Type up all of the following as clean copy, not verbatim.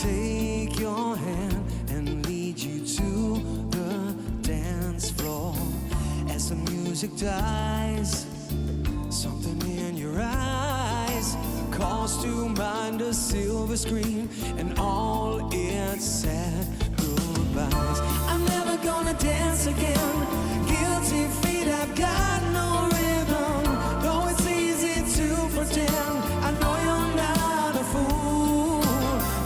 take your hand and lead you to the dance floor. As the music dies, something in your eyes calls to mind a silver screen and all its sad goodbyes. I'm never gonna dance again. Guilty feet have got no rhythm. Though it's easy to pretend, I know you're not a fool.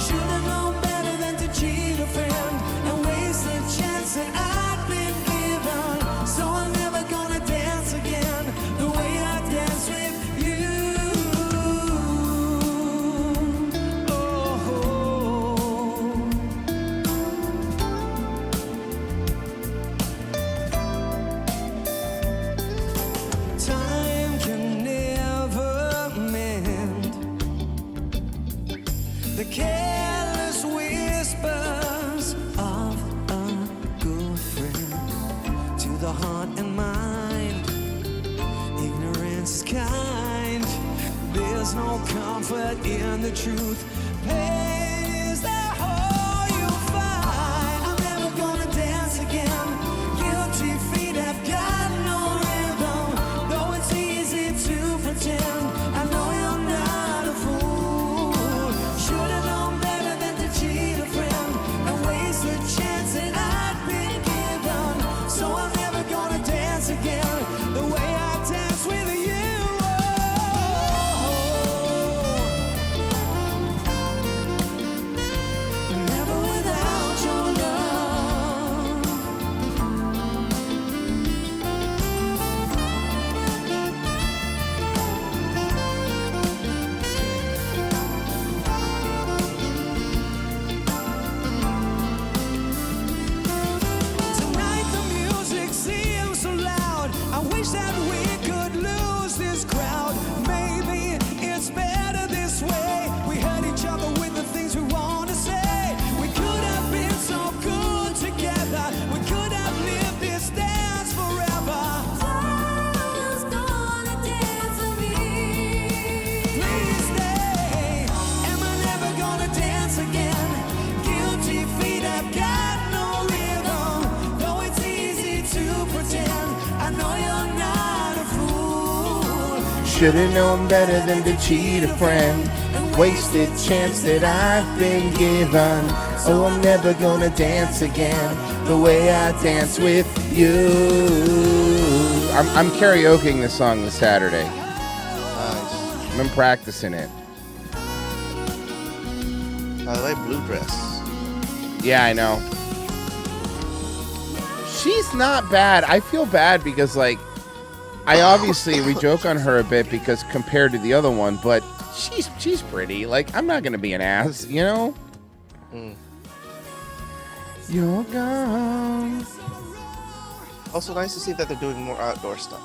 Should've known better than to cheat a friend and waste the chance that I've been given. So I'm never gonna dance again the way I dance with you. Time can never mend the careless whispers of a good friend. To the heart and mind, ignorance is kind. There's no comfort in the truth. Pain is the whole you'll find. I'm never gonna dance again. Guilty feet have got no rhythm. Though it's easy to pretend, I know you're not a fool. Should've known better than to cheat a friend and waste the chance that I'd been given. So I'm never gonna dance again the way I dance with you. Never without your love. Tonight the music seems so loud. I wish that we could lose this crowd. Maybe it's better this way. We hurt each other with the things we want to say. We could have been so good together. We could have lived this dance forever. Someone's gonna dance with me. Please stay. Am I never gonna dance again? Guilty feet have got no rhythm. Though it's easy to pretend, I know you're not a fool. Should've known better than to cheat a friend. Wasted chance that I've been given. Oh, I'm never gonna dance again the way I dance with you. I'm karaokeing this song this Saturday. Nice. I've been practicing it. By the way, blue dress. Yeah, I know. She's not bad. I feel bad because, like, we joke on her a bit because compared to the other one, but she's pretty. Like, I'm not gonna be an ass, you know? You're gone. Also nice to see that they're doing more outdoor stuff.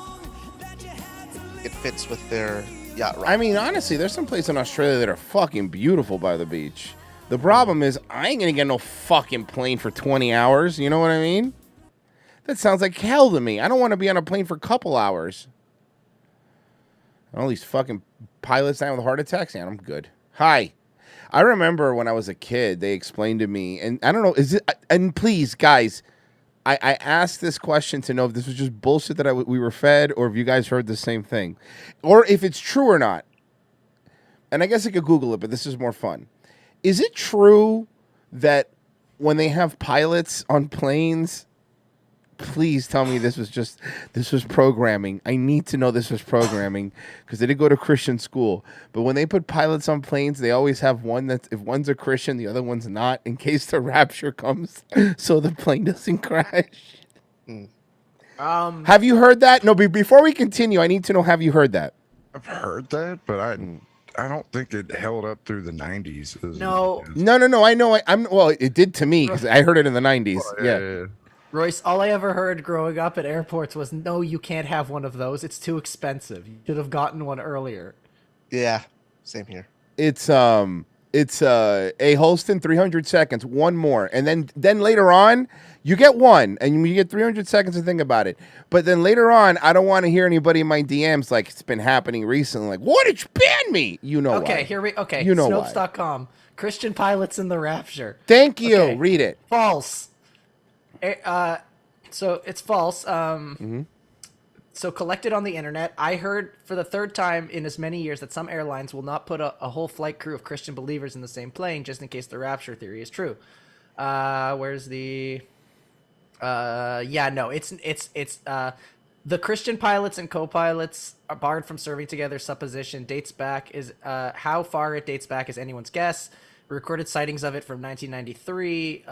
It fits with their yacht ride. I mean, honestly, there's some places in Australia that are fucking beautiful by the beach. The problem is, I ain't gonna get no fucking plane for 20 hours. You know what I mean? That sounds like hell to me. I don't want to be on a plane for a couple hours. All these fucking pilots dying with heart attacks. Yeah, I'm good. Hi. I remember when I was a kid, they explained to me, and I don't know, is it, and please, guys, I asked this question to know if this was just bullshit that we were fed, or if you guys heard the same thing, or if it's true or not. And I guess I could Google it, but this is more fun. Is it true that when they have pilots on planes, please tell me this was programming. I need to know this was programming because they didn't go to Christian school. But when they put pilots on planes, they always have one that if one's a Christian, the other one's not, in case the rapture comes, so the plane doesn't crash. Have you heard that? No, before we continue, I need to know, have you heard that? I've heard that, but I don't think it held up through the 90s. No. No. I know. Well, it did to me because I heard it in the 90s. Yeah. Royce, all I ever heard growing up at airports was, no, you can't have one of those. It's too expensive. You should have gotten one earlier. Yeah, same here. It's a Holston 300 seconds, one more. And then later on, you get one and you get 300 seconds to think about it. But then later on, I don't want to hear anybody in my DMs like it's been happening recently. Like, why did you ban me? You know okay, why. here we okay. You know Snopes.com. Christian pilots in the rapture. Thank you. Okay. Read it. False. So it's false. So collected on the internet, I heard for the third time in as many years that some airlines will not put a whole flight crew of Christian believers in the same plane just in case the rapture theory is true. Where's the? Yeah, no, it's the Christian pilots and co-pilots are barred from serving together. Supposition dates back is how far it dates back is anyone's guess. Recorded sightings of it from 1993,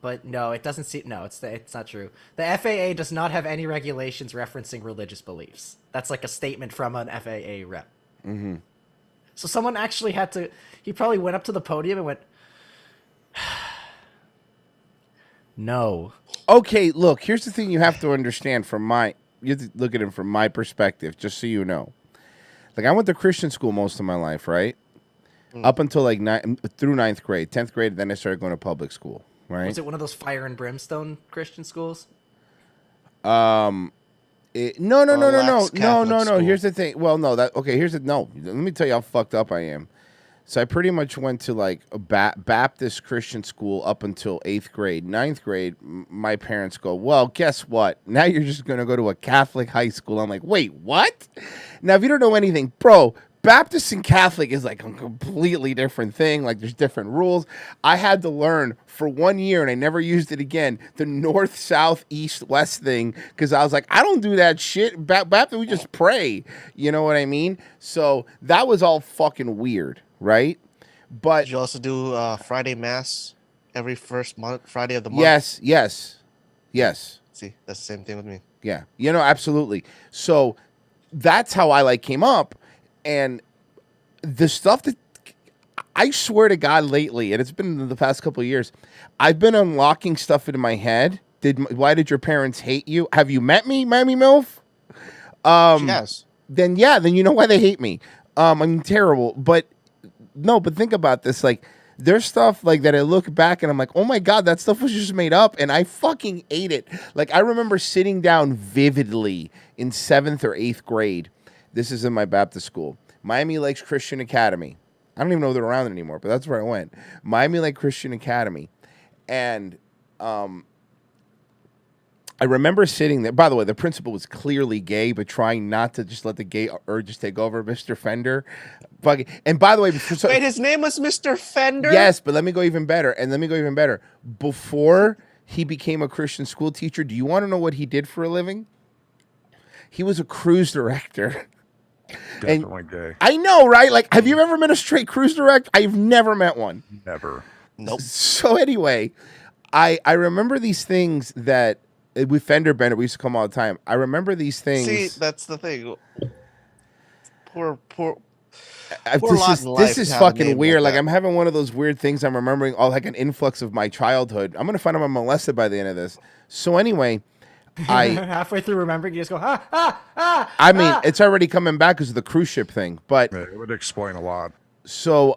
but no, it doesn't see. No, it's not true. The FAA does not have any regulations referencing religious beliefs. That's like a statement from an FAA rep. Mm-hmm. So someone actually had to. He probably went up to the podium and went, "No." Okay, look. Here's the thing: you have to understand from my. You have to look at it from my perspective, just so you know. Like, I went to Christian school most of my life, right? Up until like through 9th grade, 10th grade, then I started going to public school. Right? Was it one of those fire and brimstone Christian schools? No. School. Here's the thing. Well, no. Here's the no. Let me tell you how fucked up I am. So I pretty much went to like a Baptist Christian school up until 8th grade. 9th grade, my parents go, well, guess what? Now you're just going to go to a Catholic high school. I'm like, wait, what? Now, if you don't know anything, bro, Baptist and Catholic is like a completely different thing. Like, there's different rules. I had to learn for 1 year, and I never used it again, the north, south, east, west thing, because I was like, I don't do that shit. Baptist, we just pray. You know what I mean? So that was all fucking weird, right? But Did you also do Friday Mass every first month, Friday of the month? yes. See, that's the same thing with me. Yeah, absolutely. So that's how I like came up, and the stuff that I swear to God lately, and it's been the past couple of years, I've been unlocking stuff in my head. Why did your parents hate you? Have you met me, Mammy MILF? Yes. Then you know why they hate me. I'm terrible, but think about this. Like, there's stuff like that I look back and I'm like, oh my God, that stuff was just made up, and I fucking ate it. Like, I remember sitting down vividly in 7th or 8th grade. This is in my Baptist school, Miami Lakes Christian Academy. I don't even know if they're around anymore, but that's where I went. Miami Lake Christian Academy. And I remember sitting there. By the way, the principal was clearly gay, but trying not to just let the gay urges take over. Mr. Fender. And by the way, Wait, his name was Mr. Fender? Yes, but let me go even better. Before he became a Christian school teacher, do you want to know what he did for a living? He was a cruise director. Definitely gay. I know, right? Like, have you ever met a straight cruise director? I've never met one. Never. Nope. So anyway, I remember these things that with Fender Bender, we used to come all the time. I remember these things. See, that's the thing. Poor This is fucking weird. Like, I'm having one of those weird things. I'm remembering all like an influx of my childhood. I'm gonna find out I'm molested by the end of this. So anyway, halfway through remembering, you just go, I mean, it's already coming back because of the cruise ship thing. But It would explain a lot. so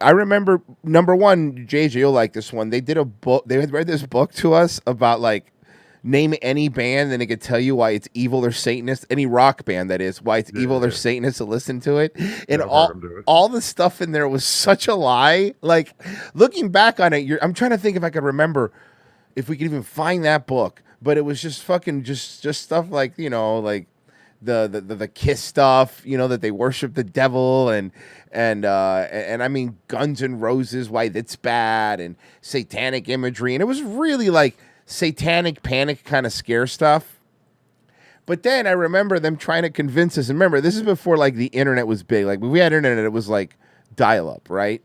I remember, number one, JJ, you'll like this one. They did a book. They had read this book to us about like name any band and it could tell you why it's evil or Satanist. Any rock band, that is, why it's evil or Satanist to listen to it. And all the stuff in there was such a lie. Like, looking back on it, I'm trying to think if I could remember if we could even find that book. But it was just fucking just stuff like, you know, like the Kiss stuff, you know, that they worship the devil and I mean Guns N' Roses, why that's bad, and satanic imagery, and it was really like satanic panic kind of scare stuff. But then I remember them trying to convince us, and remember, this is before like the internet was big. Like, when we had internet, it was like dial up, right?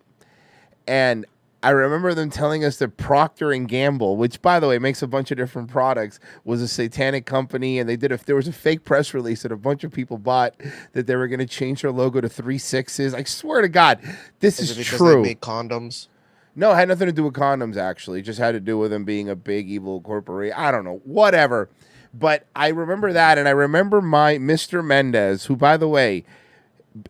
And I remember them telling us that Procter and Gamble, which, by the way, makes a bunch of different products, was a satanic company, and there was a fake press release that a bunch of people bought that they were going to change their logo to 3 6s. I swear to God, this is true. They make condoms? No, it had nothing to do with condoms, actually. It just had to do with them being a big evil corporation. I don't know, whatever. But I remember that, and I remember my Mr. Mendez, who, by the way,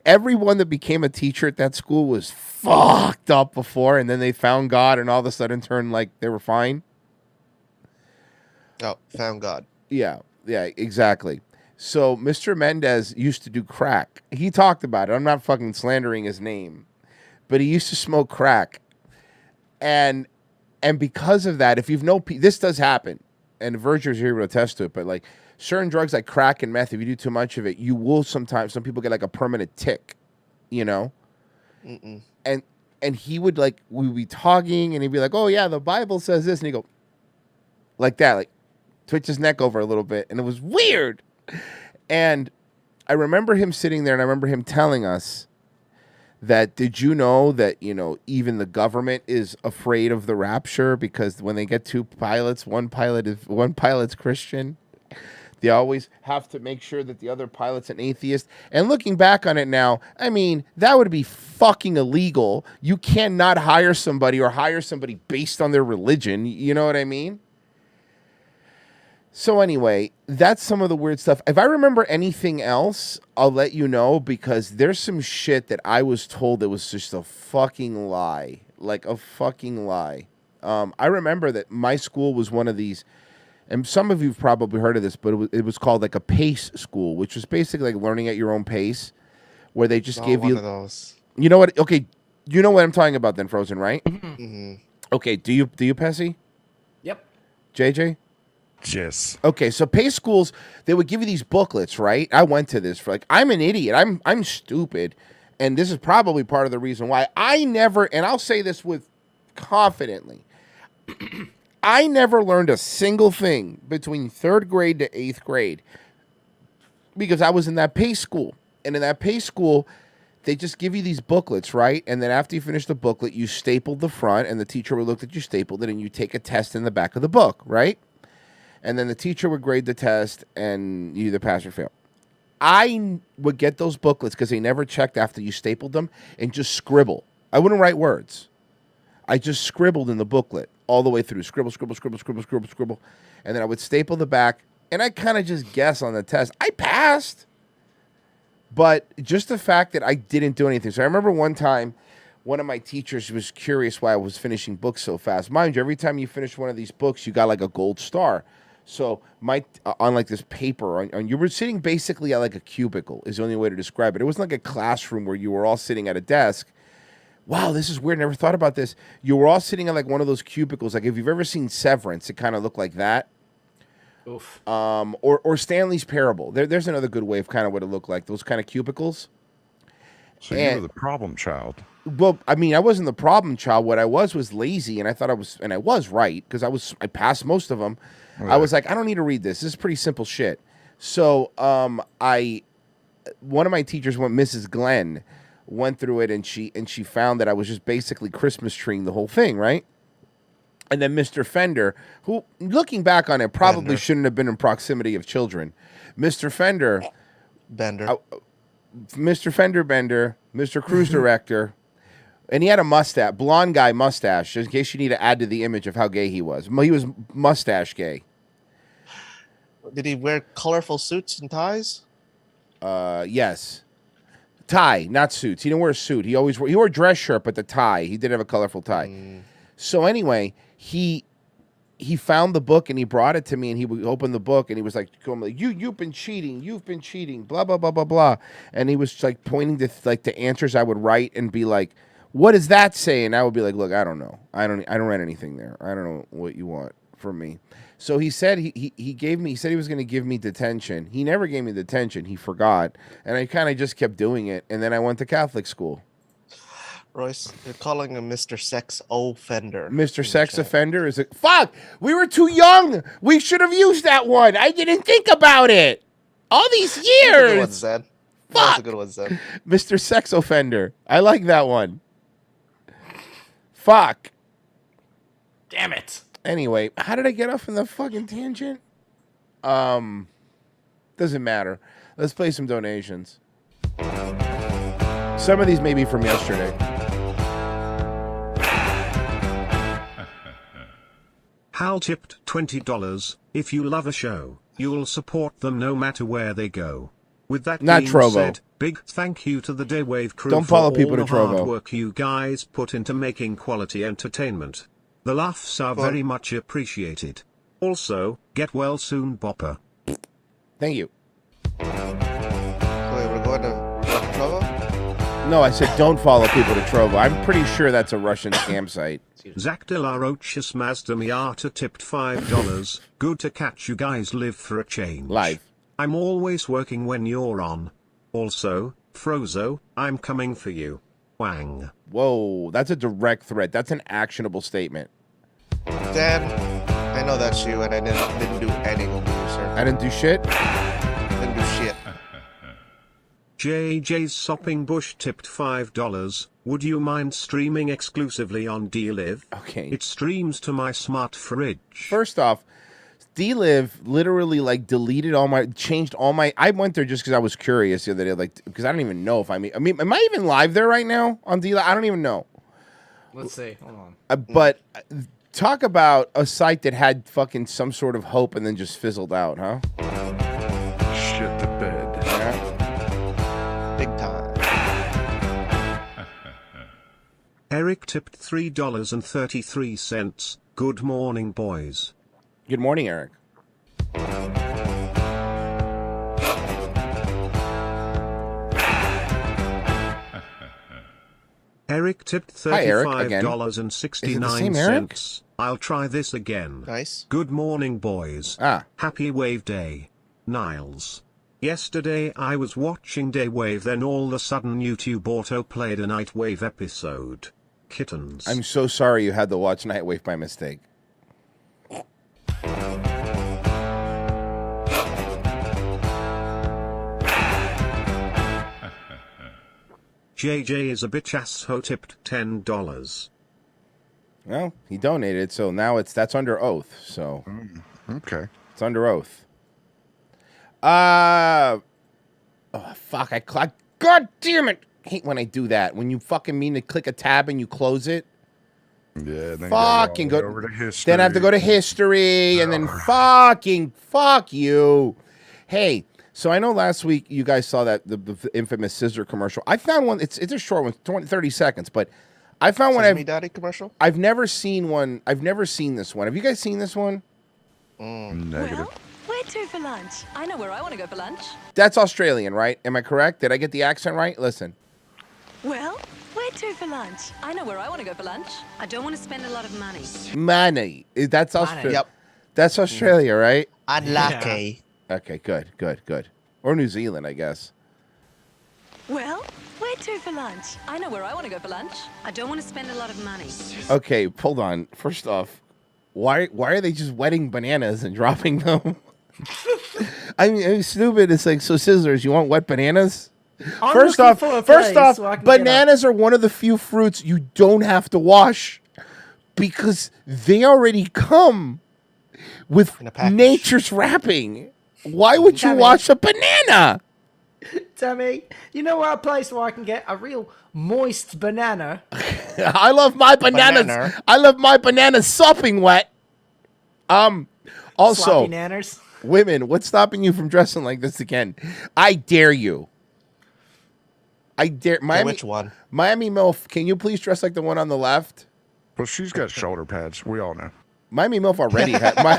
everyone that became a teacher at that school was fucked up before, and then they found God, and all of a sudden turned like they were fine. Oh, found God. Yeah, exactly. So Mr. Mendez used to do crack. He talked about it. I'm not fucking slandering his name, but he used to smoke crack, and because of that, if you've this does happen, and Verger's here to attest to it. But like certain drugs like crack and meth, if you do too much of it, you will sometimes. Some people get like a permanent tick, you know. Mm-mm. And he would like we'd be talking, and he'd be like, "Oh yeah, the Bible says this," and he'd go like that, like twitch his neck over a little bit, and it was weird. And I remember him sitting there, and I remember him telling us that, did you know that, you know, even the government is afraid of the rapture because when they get two pilots, one pilot's Christian. They always have to make sure that the other pilot's an atheist. And looking back on it now, I mean, that would be fucking illegal. You cannot hire somebody based on their religion. You know what I mean? So anyway, that's some of the weird stuff. If I remember anything else, I'll let you know, because there's some shit that I was told that was just a fucking lie. Like a fucking lie. I remember that my school was one of these, and some of you have probably heard of this, but it was called like a pace school, which was basically like learning at your own pace, where they just gave you one of those. You know what? Okay, you know what I'm talking about then, Frozen, right? Mm-hmm. Okay, do you, Pessy? Yep. JJ? Yes. Okay, so pace schools, they would give you these booklets, right? I went to this for like, I'm an idiot. I'm stupid. And this is probably part of the reason why I never, and I'll say this with confidently, I never learned a single thing between 3rd grade to 8th grade because I was in that pace school. And in that pace school, they just give you these booklets, right? And then after you finish the booklet, you stapled the front, and the teacher would look that you stapled it, and you take a test in the back of the book, right? And then the teacher would grade the test, and you either pass or fail. I would get those booklets because they never checked after you stapled them and just scribble. I wouldn't write words. I just scribbled in the booklet all the way through. Scribble, scribble, scribble, scribble, scribble, scribble. And then I would staple the back, and I kind of just guess on the test. I passed. But just the fact that I didn't do anything. So I remember one time, one of my teachers was curious why I was finishing books so fast. Mind you, every time you finish one of these books, you got like a gold star. So on like this paper, you were sitting basically at like a cubicle is the only way to describe it. It wasn't like a classroom where you were all sitting at a desk. Wow, this is weird. Never thought about this. You were all sitting at like one of those cubicles. Like if you've ever seen Severance, it kind of looked like that. Oof. Or Stanley's Parable. There's another good way of kind of what it looked like. Those kind of cubicles. So you were the problem child. Well, I mean, I wasn't the problem child. What I was lazy, and I thought I was right because I passed most of them. Okay. I was like, I don't need to read this. This is pretty simple shit. So, one of my teachers, Mrs. Glenn, went through it, and she found that I was just basically Christmas treeing the whole thing, right? And then Mr. Fender, who, looking back on it, probably shouldn't have been in proximity of children. Mr. Fender Bender, Mr. Cruise Director, and he had a mustache, blonde guy mustache, in case you need to add to the image of how gay he was. He was mustache gay. Did he wear colorful suits and ties? Yes. Tie, not suits. He didn't wear a suit. He wore a dress shirt, but the tie. He did have a colorful tie. So anyway, he found the book and he brought it to me, and he would open the book and he was like, you've been cheating, blah blah blah blah blah, and he was like pointing to like the answers I would write and be like, what does that say? And I would be like, look, I don't know, I don't write anything there. I don't know what you want from me. So he said he said he was going to give me detention. He never gave me detention. He forgot, and I kind of just kept doing it. And then I went to Catholic school. Royce, you're calling him Mr. Sex Offender. Mr. Sex Offender is it? Fuck! We were too young. We should have used that one. I didn't think about it. All these years. That's a good one, Zed. Fuck. That's a good one, Zed. Mr. Sex Offender. I like that one. Fuck. Damn it. Anyway, how did I get off in the fucking tangent? Doesn't matter. Let's play some donations. Some of these may be from yesterday. Hal tipped $20. If you love a show, you'll support them no matter where they go. With that Not being Trovo. said, big thank you to the Daywave crew Don't for follow all people to the hard Trovo. work you guys put into making quality entertainment. The laughs are very much appreciated. Also, get well soon, Bopper. Thank you. Wait, we're going to Provo? No, I said don't follow people to Trovo. I'm pretty sure that's a Russian scam site. Zach de la Rochas Mazda Miata tipped $5. Good to catch you guys live for a change. Live. I'm always working when you're on. Also, Frozo, I'm coming for you. Wang. Whoa, that's a direct threat. That's an actionable statement. Dan, I know that's you, and I didn't do anything with you, sir. I didn't do shit. Didn't do shit. JJ's Sopping Bush tipped $5. Would you mind streaming exclusively on DLive? Okay. It streams to my smart fridge. First off, DLive literally like deleted changed all my. I went there just because I was curious the other day, like because I don't even know if I mean, am I even live there right now on DLive? I don't even know. Let's see. Hold on. But talk about a site that had fucking some sort of hope and then just fizzled out, huh? Shit the bed. Yeah. Big time. Eric tipped $3.33. Good morning, boys. Good morning, Eric. Eric tipped Hi, Eric, again. $35.69. I'll try this again. Nice. Good morning, boys. Happy Wave Day. Niles. Yesterday I was watching Day Wave, then all of a sudden YouTube auto played a Night Wave episode. Kittens. I'm so sorry you had to watch Nightwave by mistake. JJ is a bitch asshole tipped $10. Well, he donated, so now that's under oath. So Okay. it's under oath. Oh fuck! God damn it! I hate when I do that. When you fucking mean to click a tab and you close it. Yeah. Then Fucking go go. over to history. Then I have to go to history and then fucking fuck you. Hey, so I know last week you guys saw that the infamous scissor commercial. I found one. It's a short one, 30 seconds, but I found one. Sesame Daddy commercial? I've never seen one. I've never seen this one. Have you guys seen this one? Negative. Well, where to for lunch? I know where I want to go for lunch. That's Australian, right? Am I correct? Did I get the accent right? Listen. Well, where to for lunch? I know where I want to go for lunch. I don't want to spend a lot of money. Money. That's Australia. Yep. That's Australia, right? Unlucky. Okay, good. Or New Zealand, I guess. Well, where to for lunch? I know where I want to go for lunch. I don't want to spend a lot of money. Okay, hold on. First off, why are they just wetting bananas and dropping them? I mean, stupid. It's like, so scissors, you want wet bananas? First off, bananas are one of the few fruits you don't have to wash because they already come with nature's wrapping. Why would you wash a banana? Tammy, you know a place where I can get a real moist banana? I love my bananas. Banana. I love my bananas sopping wet. Also, Sloppy nanners. women, what's stopping you from dressing like this again? I dare you. I dare. Miami, Which one? Miami MILF, can you please dress like the one on the left? Well, she's got shoulder pads. We all know. Miami MILF already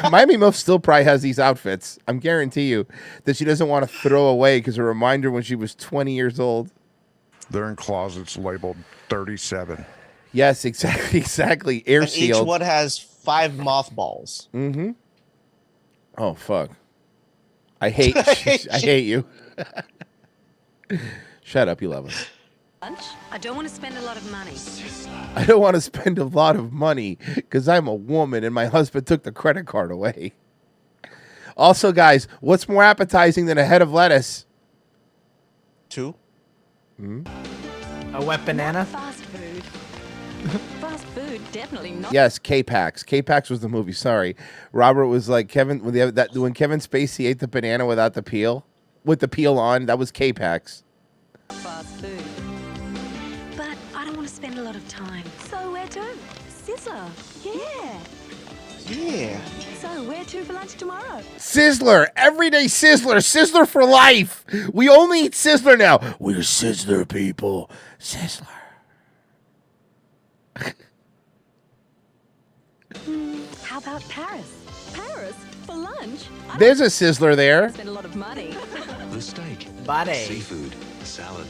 Miami MILF still probably has these outfits. I'm guarantee you that she doesn't want to throw away because a reminder when she was 20 years old. They're in closets labeled 37. Yes, exactly. Air And sealed. each one has 5 mothballs. Mm-hmm. Oh fuck! I hate you. Shut up, you love us. Lunch? I don't want to spend a lot of money. I don't want to spend a lot of money because I'm a woman and my husband took the credit card away. Also, guys, what's more appetizing than a head of lettuce? 2. A wet banana? Fast food. Fast food, definitely not. Yes, K-Pax. K-Pax was the movie. Sorry, Robert was like Kevin when Kevin Spacey ate the banana without the peel, with the peel on. That was K-Pax. Fast food. But I don't want to spend a lot of time. So where to? Sizzler. Yeah. Yeah. So where to for lunch tomorrow? Sizzler, everyday Sizzler, Sizzler for life. We only eat Sizzler now. We're Sizzler people. Sizzler. How about Paris? Paris? For lunch? I There's a Sizzler there. spend a lot of money. The steak, Body. seafood, salad.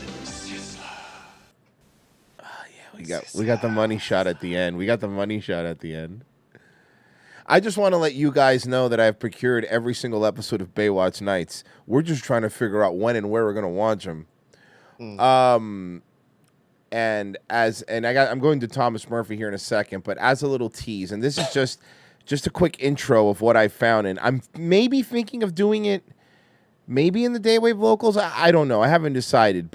We got the money shot at the end. We got the money shot at the end. I just want to let you guys know that I've procured every single episode of Baywatch Nights. We're just trying to figure out when and where we're going to watch them. I'm going to Thomas Murphy here in a second, but as a little tease, and this is just a quick intro of what I found, and I'm maybe thinking of doing it maybe in the Daywave Locals. I don't know. I haven't decided,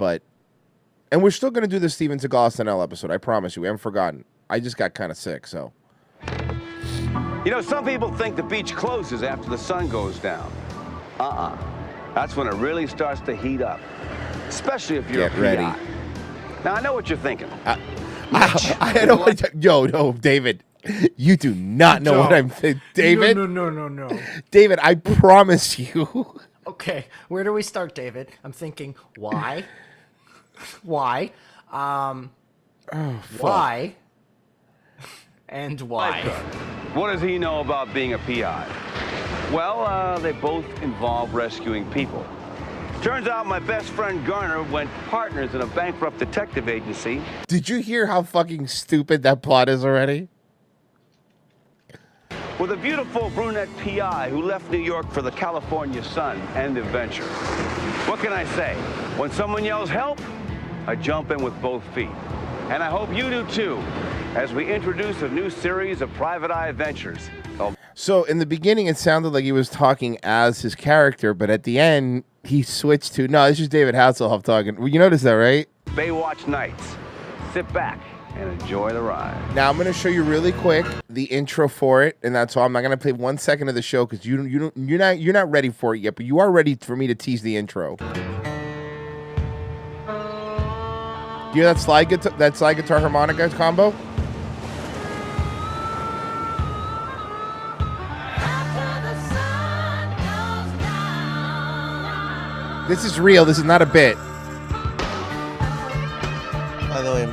and we're still going to do the Steven Seagal SNL episode. I promise you. We haven't forgotten. I just got kind of sick, so. You know, some people think the beach closes after the sun goes down. That's when it really starts to heat up, especially if you're Get ready. Now, I know what you're thinking. I don't want to. No, David. You do not know what I'm thinking. David? No. David, I promise you. Okay, where do we start, David? I'm thinking, why? Why? Why? And why? What does he know about being a PI? Well, they both involve rescuing people. Turns out my best friend Garner went partners in a bankrupt detective agency. Did you hear how fucking stupid that plot is already? With a beautiful brunette PI who left New York for the California sun and adventure. What can I say? When someone yells help, I jump in with both feet. And I hope you do too, as we introduce a new series of Private Eye adventures. So in the beginning, it sounded like he was talking as his character, but at the end, he switched to, no, this is David Hasselhoff talking. Well, you noticed that, right? Baywatch Nights. Sit back and enjoy the ride. Now, I'm going to show you really quick the intro for it, and that's all. I'm not going to play 1 second of the show because you're not ready for it yet, but you are ready for me to tease the intro. You hear that slide guitar harmonica combo? This is real. This is not a bit. By the way,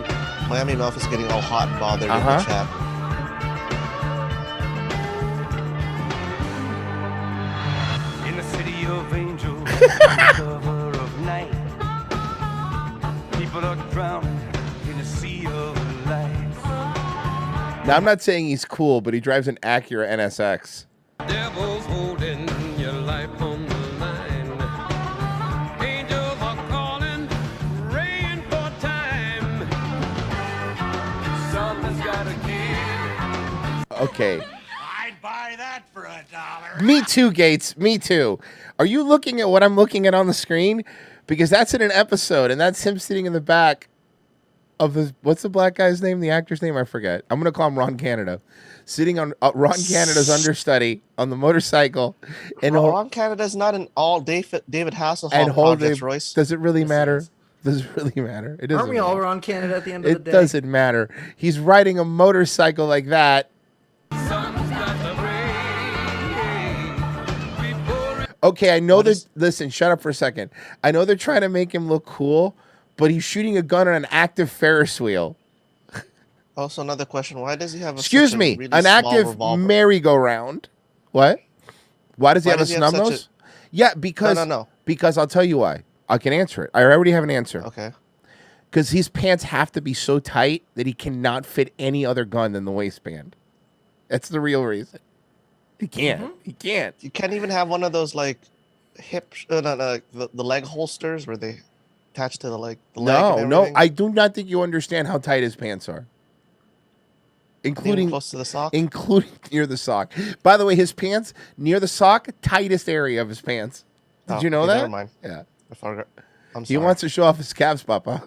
Miami Mouth is getting all hot and bothered in the chat. In the city of angels, cover of night, people are drowning in a sea of lights. Now, I'm not saying he's cool, but he drives an Acura NSX. Devils holding your life on the line. Angels are calling, praying for time. Something's gotta give. Okay. I'd buy that for $1. Me too, Gates. Me too. Are you looking at what I'm looking at on the screen? Because that's in an episode, and that's him sitting in the back of the, what's the black guy's name? The actor's name? I forget. I'm going to call him Ron Canada. Sitting on Ron Canada's understudy on the motorcycle. And Ron Canada's not an all David Hasselhoff and project, Royce. Does it really matter? Does it really matter? It doesn't. Aren't we all Ron Canada at the end of the day? It doesn't matter. He's riding a motorcycle like that. Okay, I know that. Listen, shut up for a second. I know they're trying to make him look cool, but he's shooting a gun on an active Ferris wheel. Also, another question: why does he have an active revolver? merry-go-round? What? Why does he have a snub nose? Yeah, because No. Because I'll tell you why. I can answer it. I already have an answer. Okay. Because his pants have to be so tight that he cannot fit any other gun than the waistband. That's the real reason. He can't. Mm-hmm. He can't. You can't even have one of those like hip, the leg holsters where they attach to the leg. No. I do not think you understand how tight his pants are. Including close to the sock. Including near the sock. By the way, his pants near the sock, tightest area of his pants. Did you know that? Never mind. Yeah. I forgot. I'm sorry. He wants to show off his calves, Papa.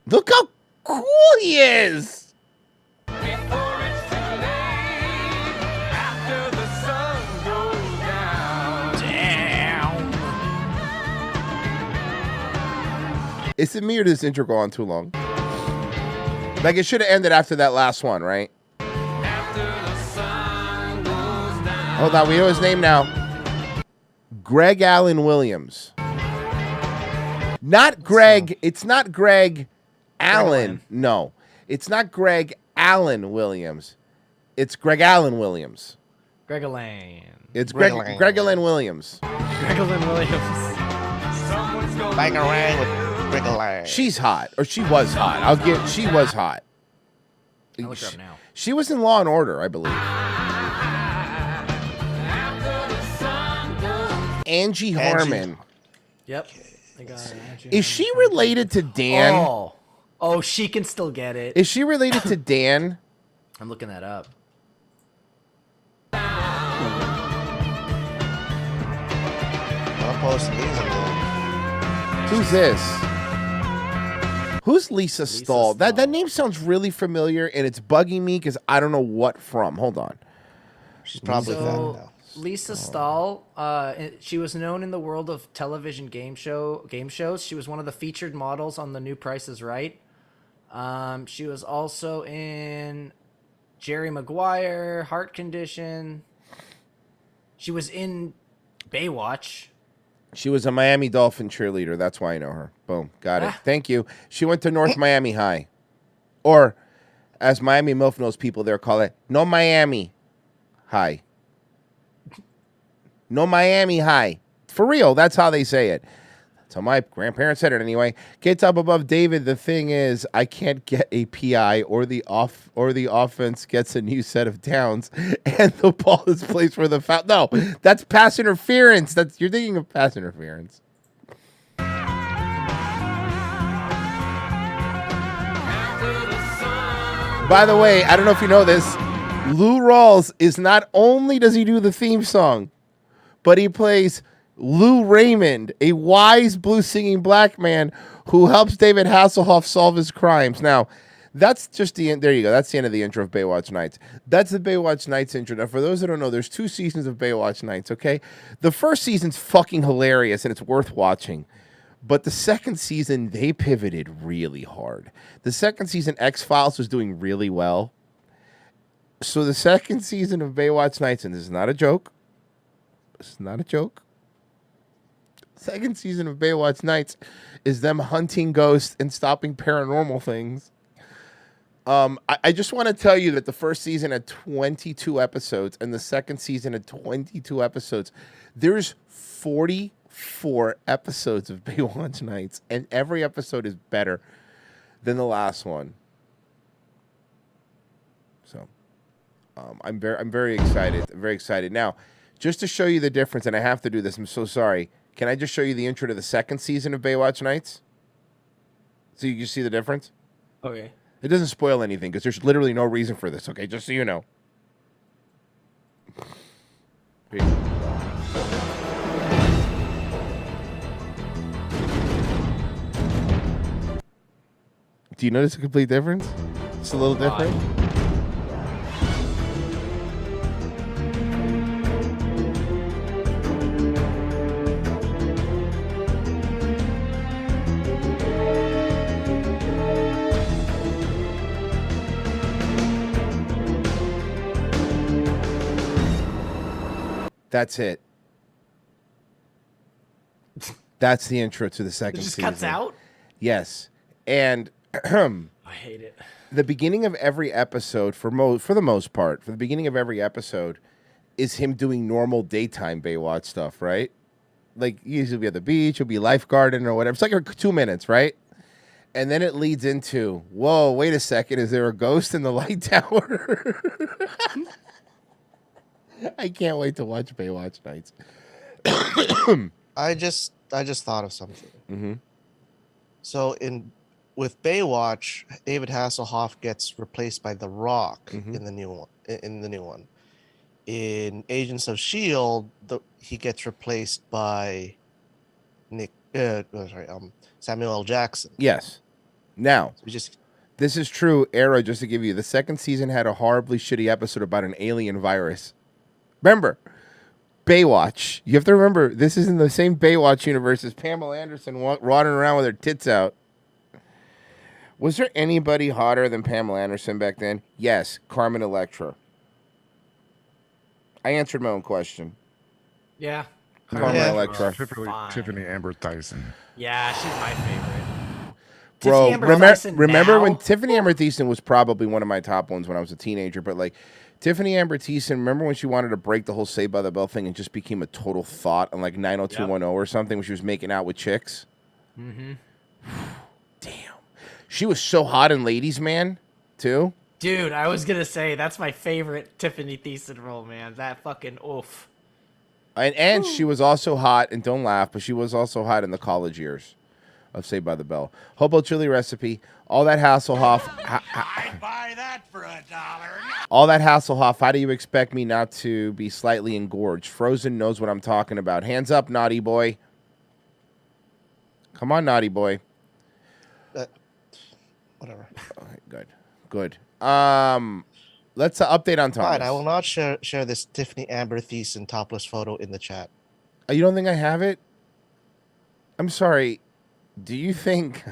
Look how cool he is. Is it me or does this intro go on too long? Like, it should have ended after that last one, right? Hold on, we know his name now. Greg Allen Williams. Not Greg. It's not Greg Allen. No. It's not Greg Allen Williams. It's Greg Allen Williams. Greg-a-Lane. It's Greg Allen Williams. Greg Allen Williams. Bangarang with Brickalang. She's hot, or she was hot. She was hot. I'll look her up now. She was in Law and Order, I believe. Angie Harmon. Yep. I got it. Is she related to Dan? Oh, she can still get it. Is she related to Dan? I'm looking that up. I'm posting these in there. Who's this? Who's Lisa Stahl? That name sounds really familiar, and it's bugging me because I don't know what from. Hold on. She's probably fat now. Lisa Stahl, she was known in the world of television game shows. She was one of the featured models on The New Price is Right. She was also in Jerry Maguire, Heart Condition. She was in Baywatch. She was a Miami Dolphin cheerleader. That's why I know her. Boom. Got it. Thank you. She went to North Miami High. Or, as Miami MILF knows people there call it, No Miami High. No Miami High. For real, that's how they say it. That's how my grandparents said it anyway. Kids up above David, the thing is, I can't get a PI or the offense gets a new set of downs and the ball is placed for the foul. No, that's pass interference. You're thinking of pass interference. By the way, I don't know if you know this, Lou Rawls is not only does he do the theme song, but he plays Lou Raymond, a wise blues-singing black man who helps David Hasselhoff solve his crimes. Now, that's just the end. There you go. That's the end of the intro of Baywatch Nights. That's the Baywatch Nights intro. Now, for those that don't know, there's 2 seasons of Baywatch Nights, okay? The first season's fucking hilarious, and it's worth watching. But the second season, they pivoted really hard. The second season, X-Files was doing really well. So the second season of Baywatch Nights, and this is not a joke. It's not a joke. Second season of Baywatch Nights is them hunting ghosts and stopping paranormal things. I just want to tell you that the first season had 22 episodes and the second season had 22 episodes. There's 44 episodes of Baywatch Nights, and every episode is better than the last one. So, I'm very excited. I'm very excited. Now, just to show you the difference, and I have to do this, I'm so sorry. Can I just show you the intro to the second season of Baywatch Nights? So you can see the difference? Okay. It doesn't spoil anything because there's literally no reason for this, okay? Just so you know. Here you go. Do you notice a complete difference? It's a little different. That's it. That's the intro to the second season. It just cuts out? Yes. And I hate it. The beginning of every episode, for the most part, for the beginning of every episode, is him doing normal daytime Baywatch stuff, right? Like, he'll be at the beach, he'll be lifeguarding or whatever. It's like 2 minutes, right? And then it leads into, whoa, wait a second, is there a ghost in the light tower? I can't wait to watch Baywatch Nights. I just thought of something. Mm-hmm. So with Baywatch, David Hasselhoff gets replaced by The Rock Mm-hmm. in the new one. In Agents of Shield, he gets replaced by Samuel L. Jackson. Yes. Now, So this is true, Arrow, just to give you. The second season had a horribly shitty episode about an alien virus. Remember, Baywatch. You have to remember, this is in the same Baywatch universe as Pamela Anderson wandering around with her tits out. Was there anybody hotter than Pamela Anderson back then? Yes, Carmen Electra. I answered my own question. Yeah. Carmen Electra. Tiffany Amber Thiessen. Yeah, she's my favorite. Bro, Tiffany Amber Thiessen remember now? when Tiffany Amber Thiessen was probably one of my top ones when I was a teenager, but like Tiffany Amber Thiessen, remember when she wanted to break the whole Saved by the Bell thing and just became a total thought on like 90210 or something when she was making out with chicks? Mm-hmm. Damn. She was so hot in Ladies Man, too. Dude, I was gonna say that's my favorite Tiffany Thiessen role, man. That fucking oof. And she was also hot, and don't laugh, but she was also hot in the college years of Saved by the Bell. Hobo chili recipe, all that Hasselhoff. I'd buy that for $1. All that Hasselhoff, how do you expect me not to be slightly engorged? Frozen knows what I'm talking about. Hands up, naughty boy. Come on, naughty boy. Whatever. Okay, good. Let's update on Thomas. Fine, I will not share this Tiffany Amber Thiessen topless photo in the chat. You don't think I have it? I'm sorry. Do you think...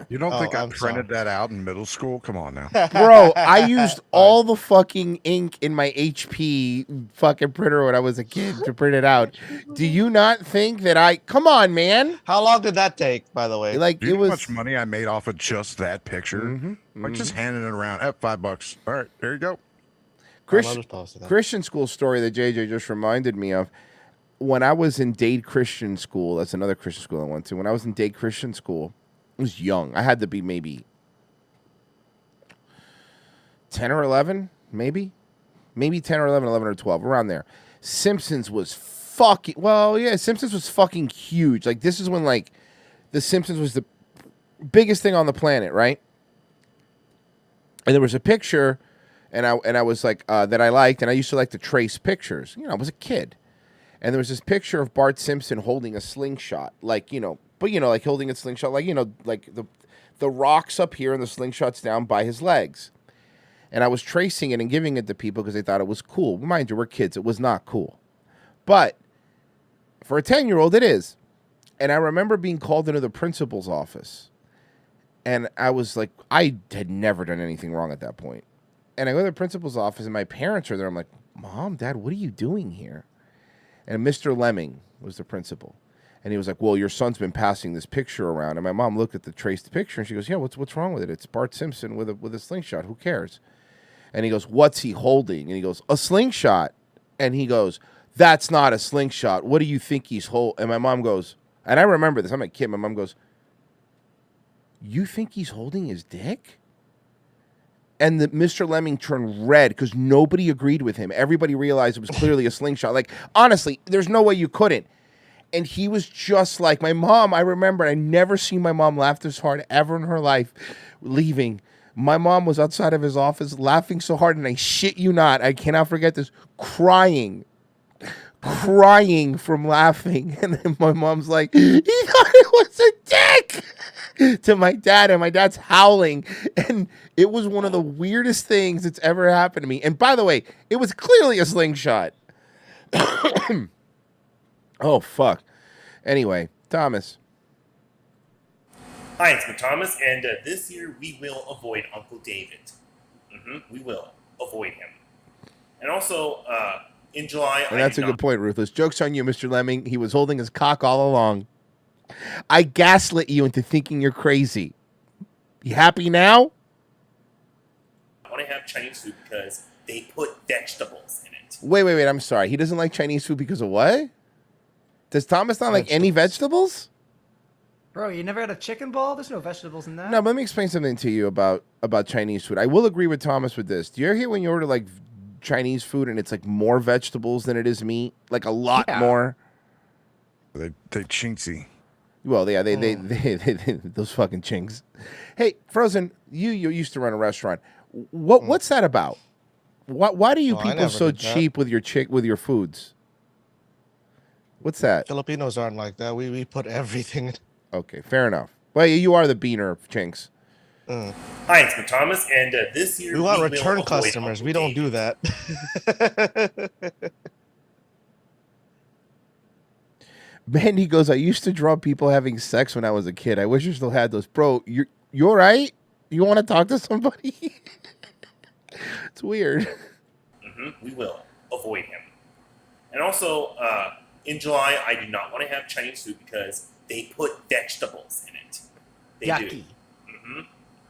You don't think I printed that out in middle school? Come on now. Bro, I used all the fucking ink in my HP fucking printer when I was a kid to print it out. Do you not think that I... Come on, man. How long did that take, by the way? Like, Do you it know was... how much money I made off of just that picture? Like, just handing it around at $5. All right, there you go. Christian school story that JJ just reminded me of. When I was in Dade Christian School, that's another Christian school I went to. When I was in Dade Christian School, I was young. I had to be maybe 10 or 11, maybe 10 or 11 or 12, around there. Simpsons was fucking, Simpsons was fucking huge. Like, this is when, like, The Simpsons was the biggest thing on the planet, right? And there was a picture, and I was like, that I liked, and I used to like to trace pictures. You know, I was a kid. And there was this picture of Bart Simpson holding a slingshot, like, like holding a slingshot, like, like the rock's up here and the slingshot's down by his legs. And I was tracing it and giving it to people because they thought it was cool. Mind you, we're kids. It was not cool. But for a 10-year-old, it is. And I remember being called into the principal's office. And I was like, I had never done anything wrong at that point. And I go to the principal's office and my parents are there. I'm like, Mom, Dad, what are you doing here? And Mr. Lemming was the principal. And he was like, well, your son's been passing this picture around. And my mom looked at the traced picture and she goes, yeah, what's wrong with it? It's Bart Simpson with a slingshot. Who cares? And he goes, what's he holding? And he goes, a slingshot. And he goes, that's not a slingshot. What do you think he's holding? And my mom goes, and I remember this. I'm a kid. My mom goes, you think he's holding his dick? And Mr. Lemming turned red because nobody agreed with him. Everybody realized it was clearly a slingshot. Like, honestly, there's no way you couldn't. And he was just like my mom. I remember, I never seen my mom laugh this hard ever in her life leaving. My mom was outside of his office laughing so hard, and I shit you not, I cannot forget this, crying from laughing. And then my mom's like, he thought it was a dick to my dad, and my dad's howling. And it was one of the weirdest things that's ever happened to me. And by the way, it was clearly a slingshot. Oh, fuck. Anyway, Thomas. Hi, it's Thomas, and this year we will avoid Uncle David. We will avoid him. And also, in July... And that's a good point, Ruthless. Joke's on you, Mr. Lemming. He was holding his cock all along. I gaslit you into thinking you're crazy. You happy now? I want to have Chinese food because they put vegetables in it. Wait. I'm sorry. He doesn't like Chinese food because of what? Does Thomas not like any vegetables? Bro, you never had a chicken ball? There's no vegetables in that. No, but let me explain something to you about Chinese food. I will agree with Thomas with this. Do you ever hear when you order like Chinese food and it's like more vegetables than it is meat? Like a lot more? They chintzy. Well, yeah, they those fucking chinks. Hey, Frozen, you used to run a restaurant. What's that about? Why do you people so cheap with your foods? What's that? Filipinos aren't like that. We put everything in. Okay, fair enough. Well, you are the beaner, Chinks. Hi, it's Thomas, and this year we want return customers. We don't do that. Mandy goes, I used to draw people having sex when I was a kid. I wish I still had those. Bro, you all right? You want to talk to somebody? It's weird. We will avoid him. And also, in July, I do not want to have Chinese food because they put vegetables in it. They Yucky. do.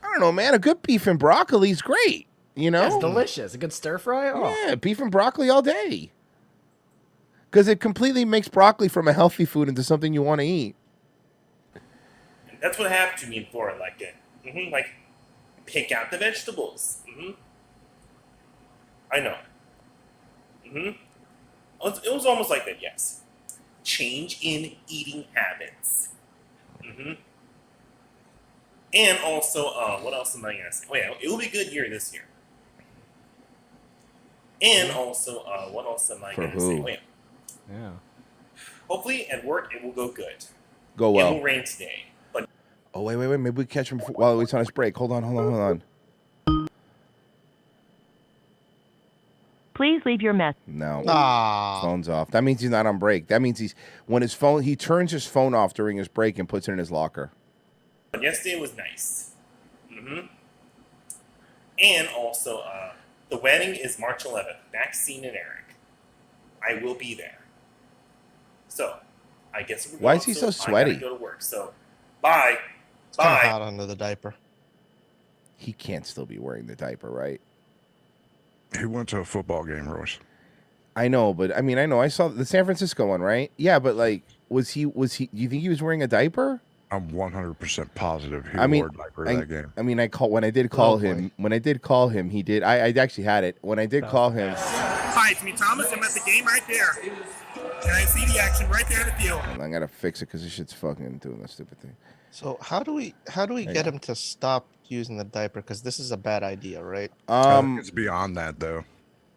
I don't know, man. A good beef and broccoli is great. You know? It's delicious. A good stir fry? Oh. Yeah, beef and broccoli all day. Because it completely makes broccoli from a healthy food into something you want to eat. That's what happened to me in Florida. Like pick out the vegetables. I know. It was almost like that. Yes. Change in eating habits. And also, what else am I gonna say? Oh yeah, it will be a good year this year. And also, what else am I gonna say? Oh yeah. Hopefully at work it will go good. Go well. It will rain today. But oh wait. Maybe we catch him while he's on his break. Hold on. Please leave your message. No. Phone's off. That means he's not on break. That means he turns his phone off during his break and puts it in his locker. But yesterday was nice. And also, the wedding is March 11th. Maxine and Eric. I will be there. So, I guess we're Why is he so sweaty? I gotta go to work. So, bye. It's kind of hot under the diaper. He can't still be wearing the diaper, right? He went to a football game, Royce. I know, but I know. I saw the San Francisco one, right? Yeah, but like, was he? Do you think he was wearing a diaper? I'm 100% positive he wore a diaper that game. When I did call him, he did. I actually had it. When I did call him. Hi, it's me, Thomas. I'm at the game right there. And I see the action right there in the field. I gotta fix it because this shit's fucking doing that stupid thing. So how do we get him to stop using the diaper? Because this is a bad idea, right? It's beyond that though.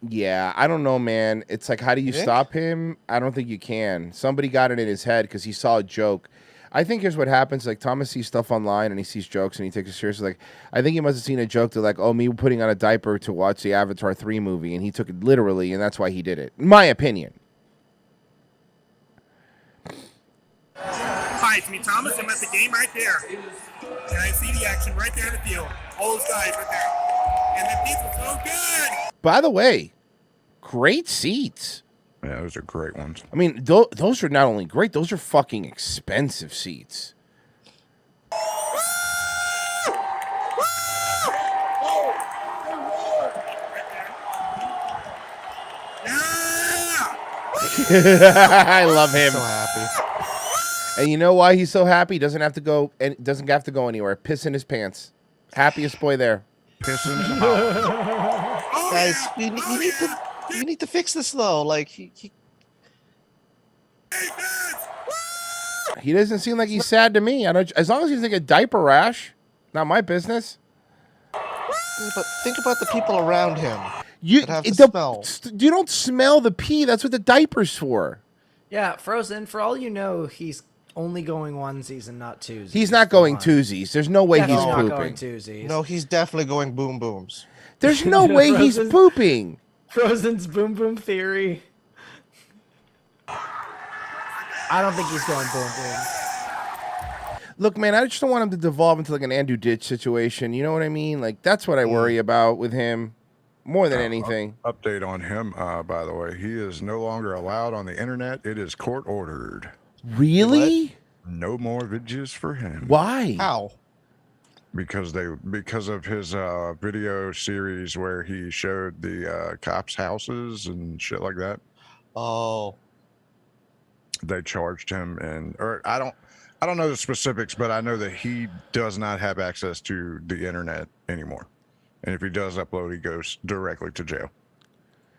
Yeah, I don't know, man. It's like, how do you stop him? I don't think you can. Somebody got it in his head because he saw a joke. I think here's what happens. Like, Thomas sees stuff online and he sees jokes and he takes it seriously. Like, I think he must have seen a joke that, like, oh, me putting on a diaper to watch the Avatar 3 movie, and he took it literally, and that's why he did it. In my opinion. Hi, it's me, Thomas. I'm at the game right there. And I see the action right there in the field. All those guys right there. And the pizza's so good. By the way, great seats. Yeah, those are great ones. I mean, those are not only great, those are fucking expensive seats. I love him. So happy. And you know why he's so happy? He doesn't have to go anywhere. Piss in his pants. Happiest boy there. Pissing. Guys, you need to fix this though. Like he doesn't seem like he's sad to me. As long as he's like a diaper rash, not my business. But think about the people around him. You that have to smell. You don't smell the pee. That's what the diaper's for. Yeah, Frozen. For all you know, he's only going onesies and not twosies. He's not going twosies. There's no way he's not pooping. going twosies. No, he's definitely going boom booms. There's no way he's pooping. Frozen's boom boom theory. I don't think he's going boom boom. Look, man, I just don't want him to devolve into like an Andrew Ditch situation. You know what I mean? Like, that's what I worry about with him more than anything. Update on him, by the way. He is no longer allowed on the internet. It is court ordered. Really? What? No more videos for him. Why? How? Because of his video series where he showed the cops' houses and shit like that. Oh. They charged him, or I don't know the specifics, but I know that he does not have access to the internet anymore. And if he does upload, he goes directly to jail.